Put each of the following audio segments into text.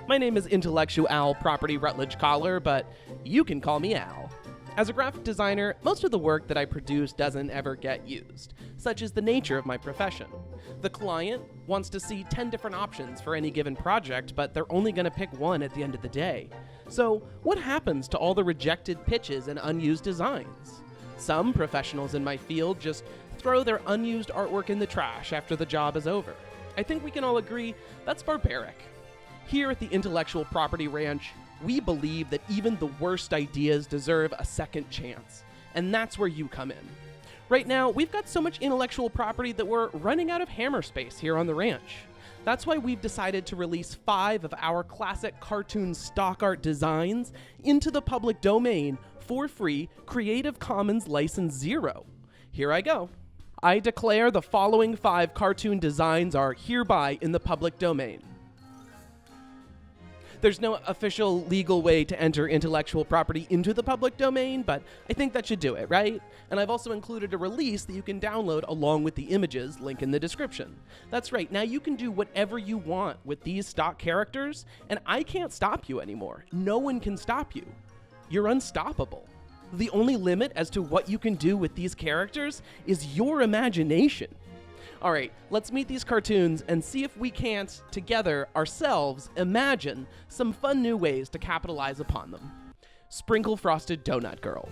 My name is Intellectual Property Rutledge Collar, but you can call me Al. As a graphic designer, most of the work that I produce doesn't ever get used. Such is the nature of my profession. The client wants to see 10 different options for any given project, but they're only going to pick one at the end of the day. So, what happens to all the rejected pitches and unused designs? Some professionals in my field just throw their unused artwork in the trash after the job is over. I think we can all agree that's barbaric. Here at the Intellectual Property Ranch, we believe that even the worst ideas deserve a second chance, and that's where you come in. Right now, we've got so much intellectual property that we're running out of hammer space here on the ranch. That's why we've decided to release 5 of our classic cartoon stock art designs into the public domain for free, Creative Commons License 0. Here I go. I declare the following 5 cartoon designs are hereby in the public domain. There's no official legal way to enter intellectual property into the public domain, but I think that should do it, right? And I've also included a release that you can download along with the images, link in the description. That's right, now you can do whatever you want with these stock characters, and I can't stop you anymore. No one can stop you. You're unstoppable. The only limit as to what you can do with these characters is your imagination. All right, let's meet these cartoons and see if we can't, together, ourselves, imagine some fun new ways to capitalize upon them. Sprinkle Frosted Donut Girl.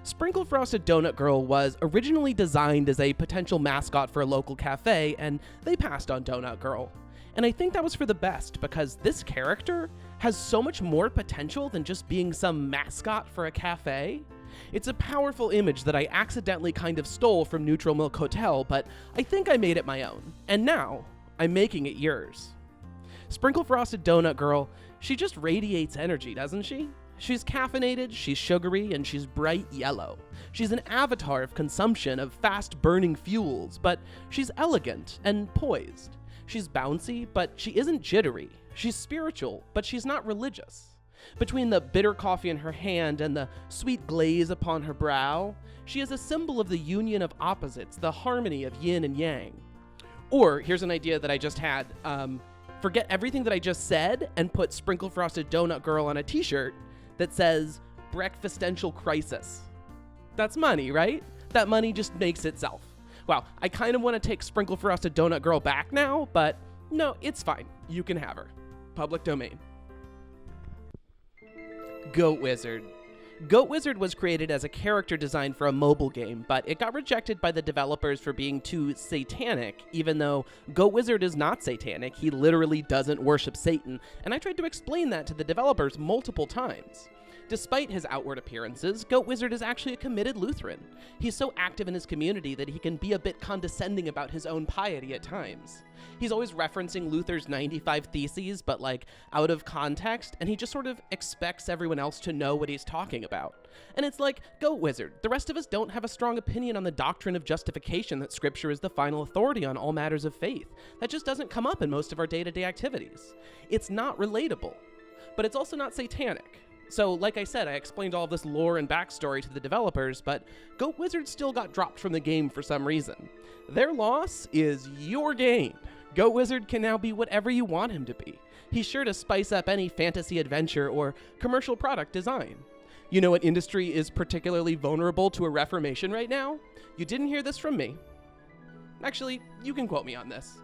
Sprinkle Frosted Donut Girl was originally designed as a potential mascot for a local cafe, and they passed on Donut Girl. And I think that was for the best, because this character has so much more potential than just being some mascot for a cafe. It's a powerful image that I accidentally kind of stole from Neutral Milk Hotel, but I think I made it my own. And now, I'm making it yours. Sprinkle Frosted Donut Girl, she just radiates energy, doesn't she? She's caffeinated, she's sugary, and she's bright yellow. She's an avatar of consumption of fast-burning fuels, but she's elegant and poised. She's bouncy, but she isn't jittery. She's spiritual, but she's not religious. Between the bitter coffee in her hand and the sweet glaze upon her brow, she is a symbol of the union of opposites, the harmony of yin and yang. Or, here's an idea that I just had. Forget everything that I just said and put Sprinkle Frosted Donut Girl on a t-shirt that says, Breakfastential Crisis. That's money, right? That money just makes itself. Wow, I kind of want to take Sprinkle Frosted Donut Girl back now, but no, it's fine. You can have her. Public domain. Goat Wizard. Goat Wizard was created as a character design for a mobile game, but it got rejected by the developers for being too satanic, even though Goat Wizard is not satanic. He literally doesn't worship Satan, and I tried to explain that to the developers multiple times. Despite his outward appearances, Goat Wizard is actually a committed Lutheran. He's so active in his community that he can be a bit condescending about his own piety at times. He's always referencing Luther's 95 Theses, but out of context, and he just sort of expects everyone else to know what he's talking about. And it's like, Goat Wizard, the rest of us don't have a strong opinion on the doctrine of justification that Scripture is the final authority on all matters of faith. That just doesn't come up in most of our day-to-day activities. It's not relatable, but it's also not satanic. So, like I said, I explained all of this lore and backstory to the developers, but Goat Wizard still got dropped from the game for some reason. Their loss is your gain. Goat Wizard can now be whatever you want him to be. He's sure to spice up any fantasy adventure or commercial product design. You know what industry is particularly vulnerable to a reformation right now? You didn't hear this from me. Actually, you can quote me on this.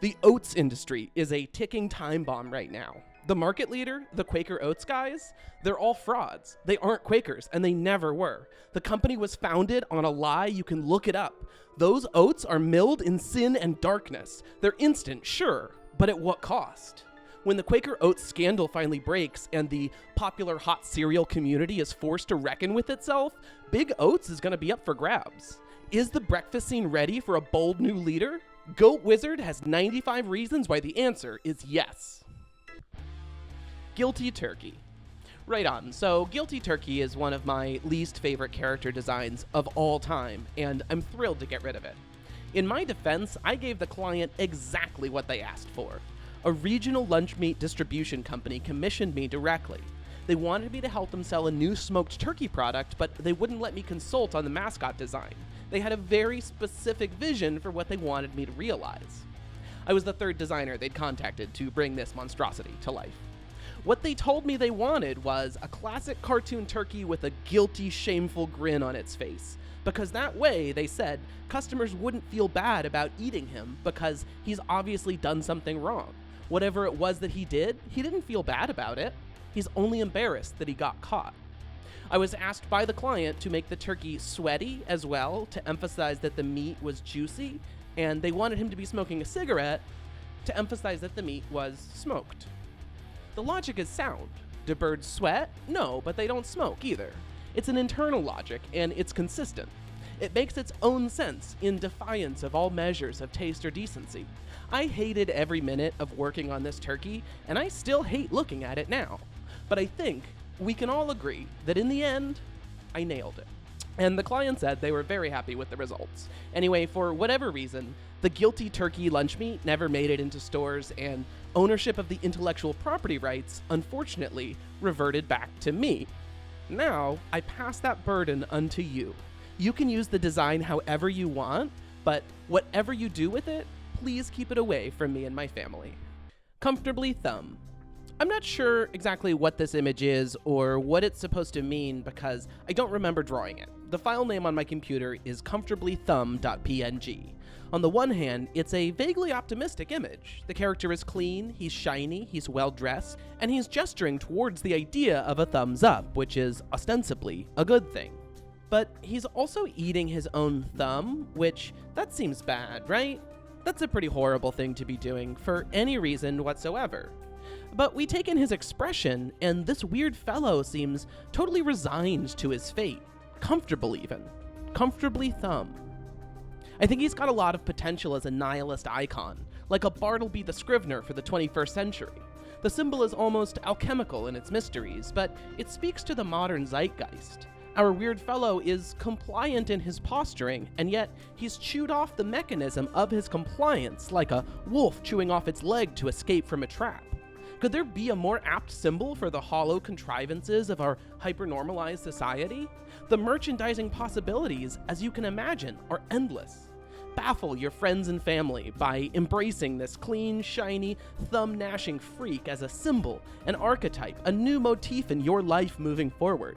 The oats industry is a ticking time bomb right now. The market leader, the Quaker Oats guys, they're all frauds. They aren't Quakers, and they never were. The company was founded on a lie. You can look it up. Those oats are milled in sin and darkness. They're instant, sure, but at what cost? When the Quaker Oats scandal finally breaks and the popular hot cereal community is forced to reckon with itself, Big Oats is going to be up for grabs. Is the breakfast scene ready for a bold new leader? Goat Wizard has 95 reasons why the answer is yes. Guilty Turkey. Right on. So Guilty Turkey is one of my least favorite character designs of all time, and I'm thrilled to get rid of it. In my defense, I gave the client exactly what they asked for. A regional lunch meat distribution company commissioned me directly. They wanted me to help them sell a new smoked turkey product, but they wouldn't let me consult on the mascot design. They had a very specific vision for what they wanted me to realize. I was the third designer they'd contacted to bring this monstrosity to life. What they told me they wanted was a classic cartoon turkey with a guilty, shameful grin on its face. Because that way, they said, customers wouldn't feel bad about eating him because he's obviously done something wrong. Whatever it was that he didn't feel bad about it. He's only embarrassed that he got caught. I was asked by the client to make the turkey sweaty as well to emphasize that the meat was juicy, and they wanted him to be smoking a cigarette to emphasize that the meat was smoked. The logic is sound. Do birds sweat? No, but they don't smoke either. It's an internal logic, and it's consistent. It makes its own sense in defiance of all measures of taste or decency. I hated every minute of working on this turkey, and I still hate looking at it now. But I think we can all agree that in the end, I nailed it. And the client said they were very happy with the results. Anyway, for whatever reason, the guilty turkey lunch meat never made it into stores, and ownership of the intellectual property rights, unfortunately, reverted back to me. Now, I pass that burden unto you. You can use the design however you want, but whatever you do with it, please keep it away from me and my family. Comfortably Thumb. I'm not sure exactly what this image is or what it's supposed to mean because I don't remember drawing it. The file name on my computer is comfortablythumb.png. On the one hand, it's a vaguely optimistic image. The character is clean, he's shiny, he's well-dressed, and he's gesturing towards the idea of a thumbs up, which is ostensibly a good thing. But he's also eating his own thumb, which, that seems bad, right? That's a pretty horrible thing to be doing for any reason whatsoever. But we take in his expression, and this weird fellow seems totally resigned to his fate. Comfortable even. Comfortably Thumb. I think he's got a lot of potential as a nihilist icon, like a Bartleby the Scrivener for the 21st century. The symbol is almost alchemical in its mysteries, but it speaks to the modern zeitgeist. Our weird fellow is compliant in his posturing, and yet he's chewed off the mechanism of his compliance like a wolf chewing off its leg to escape from a trap. Could there be a more apt symbol for the hollow contrivances of our hypernormalized society? The merchandising possibilities, as you can imagine, are endless. Baffle your friends and family by embracing this clean, shiny, thumb-gnashing freak as a symbol, an archetype, a new motif in your life moving forward.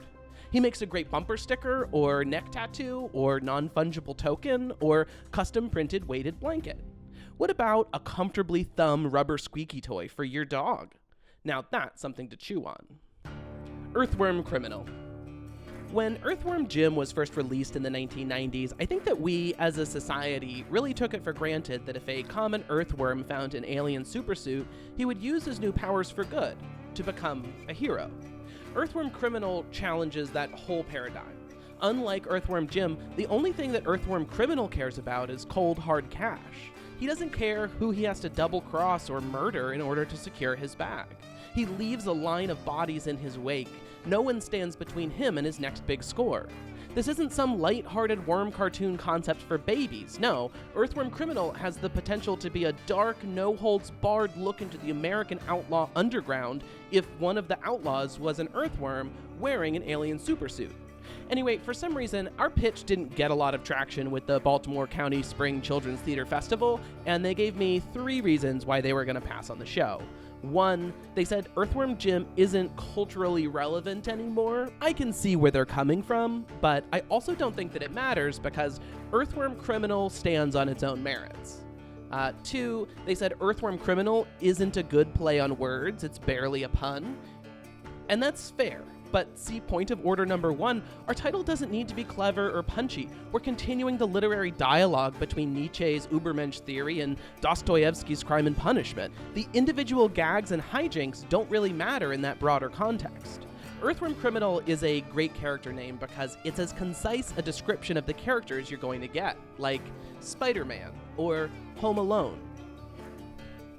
He makes a great bumper sticker, or neck tattoo, or non-fungible token, or custom-printed weighted blanket. What about a Comfortably Thumb rubber squeaky toy for your dog? Now that's something to chew on. Earthworm Criminal. When Earthworm Jim was first released in the 1990s, I think that we, as a society, really took it for granted that if a common earthworm found an alien supersuit, he would use his new powers for good, to become a hero. Earthworm Criminal challenges that whole paradigm. Unlike Earthworm Jim, the only thing that Earthworm Criminal cares about is cold, hard cash. He doesn't care who he has to double-cross or murder in order to secure his bag. He leaves a line of bodies in his wake. No one stands between him and his next big score. This isn't some light-hearted worm cartoon concept for babies. No, Earthworm Criminal has the potential to be a dark, no-holds-barred look into the American outlaw underground if one of the outlaws was an earthworm wearing an alien supersuit. Anyway, for some reason, our pitch didn't get a lot of traction with the Baltimore County Spring Children's Theater Festival, and they gave me 3 reasons why they were going to pass on the show. 1, they said Earthworm Jim isn't culturally relevant anymore. I can see where they're coming from, but I also don't think that it matters because Earthworm Criminal stands on its own merits. 2, they said Earthworm Criminal isn't a good play on words, it's barely a pun. And that's fair. But see point of order number 1, our title doesn't need to be clever or punchy. We're continuing the literary dialogue between Nietzsche's Übermensch theory and Dostoevsky's Crime and Punishment. The individual gags and hijinks don't really matter in that broader context. Earthworm Criminal is a great character name because it's as concise a description of the characters you're going to get, like Spider-Man or Home Alone.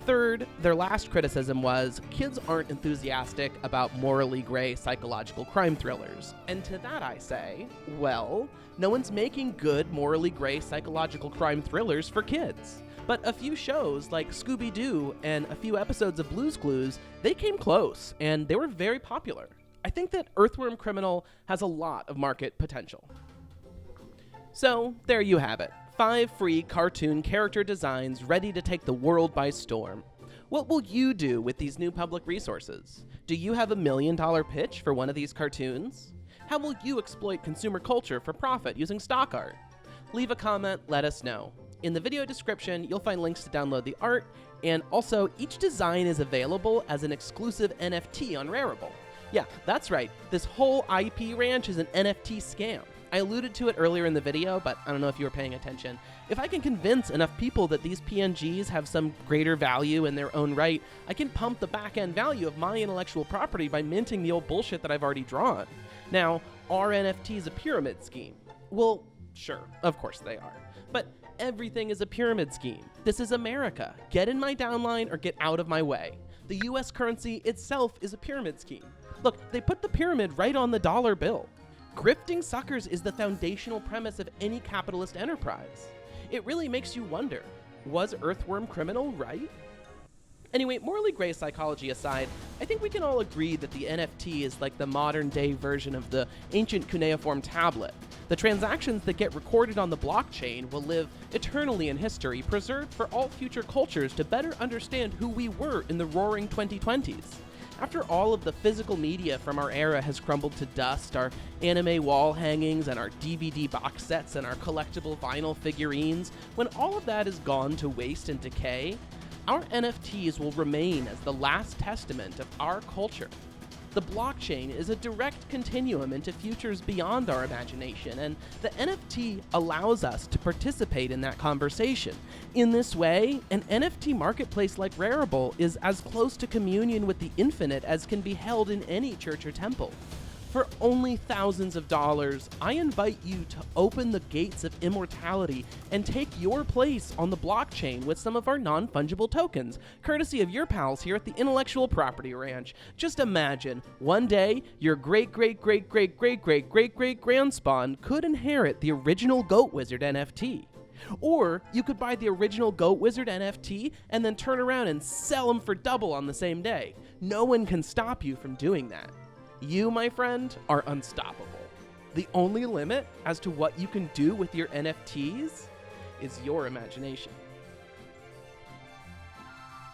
Third, their last criticism was, kids aren't enthusiastic about morally gray psychological crime thrillers. And to that I say, well, no one's making good morally gray psychological crime thrillers for kids. But a few shows like Scooby-Doo and a few episodes of Blue's Clues, they came close and they were very popular. I think that Earthworm Criminal has a lot of market potential. So there you have it. 5 free cartoon character designs ready to take the world by storm. What will you do with these new public resources? Do you have $1 million pitch for one of these cartoons? How will you exploit consumer culture for profit using stock art? Leave a comment, let us know. In the video description, you'll find links to download the art, and also each design is available as an exclusive NFT on Rarible. Yeah, that's right, this whole IP ranch is an NFT scam. I alluded to it earlier in the video, but I don't know if you were paying attention. If I can convince enough people that these PNGs have some greater value in their own right, I can pump the back-end value of my intellectual property by minting the old bullshit that I've already drawn. Now, are NFTs a pyramid scheme? Well, sure, of course they are. But everything is a pyramid scheme. This is America. Get in my downline or get out of my way. The US currency itself is a pyramid scheme. Look, they put the pyramid right on the dollar bill. Grifting suckers is the foundational premise of any capitalist enterprise. It really makes you wonder, was Earthworm criminal right? Anyway, morally gray psychology aside, I think we can all agree that the NFT is like the modern day version of the ancient cuneiform tablet. The transactions that get recorded on the blockchain will live eternally in history, preserved for all future cultures to better understand who we were in the roaring 2020s. After all of the physical media from our era has crumbled to dust, our anime wall hangings and our DVD box sets and our collectible vinyl figurines, when all of that is gone to waste and decay, our NFTs will remain as the last testament of our culture. The blockchain is a direct continuum into futures beyond our imagination, and the NFT allows us to participate in that conversation. In this way, an NFT marketplace like Rarible is as close to communion with the infinite as can be held in any church or temple. For only thousands of dollars, I invite you to open the gates of immortality and take your place on the blockchain with some of our non-fungible tokens, courtesy of your pals here at the Intellectual Property Ranch. Just imagine, one day, your great-great-great-great-great-great-great-great-grandspawn could inherit the original Goat Wizard NFT. Or you could buy the original Goat Wizard NFT and then turn around and sell them for double on the same day. No one can stop you from doing that. You, my friend, are unstoppable. The only limit as to what you can do with your NFTs is your imagination.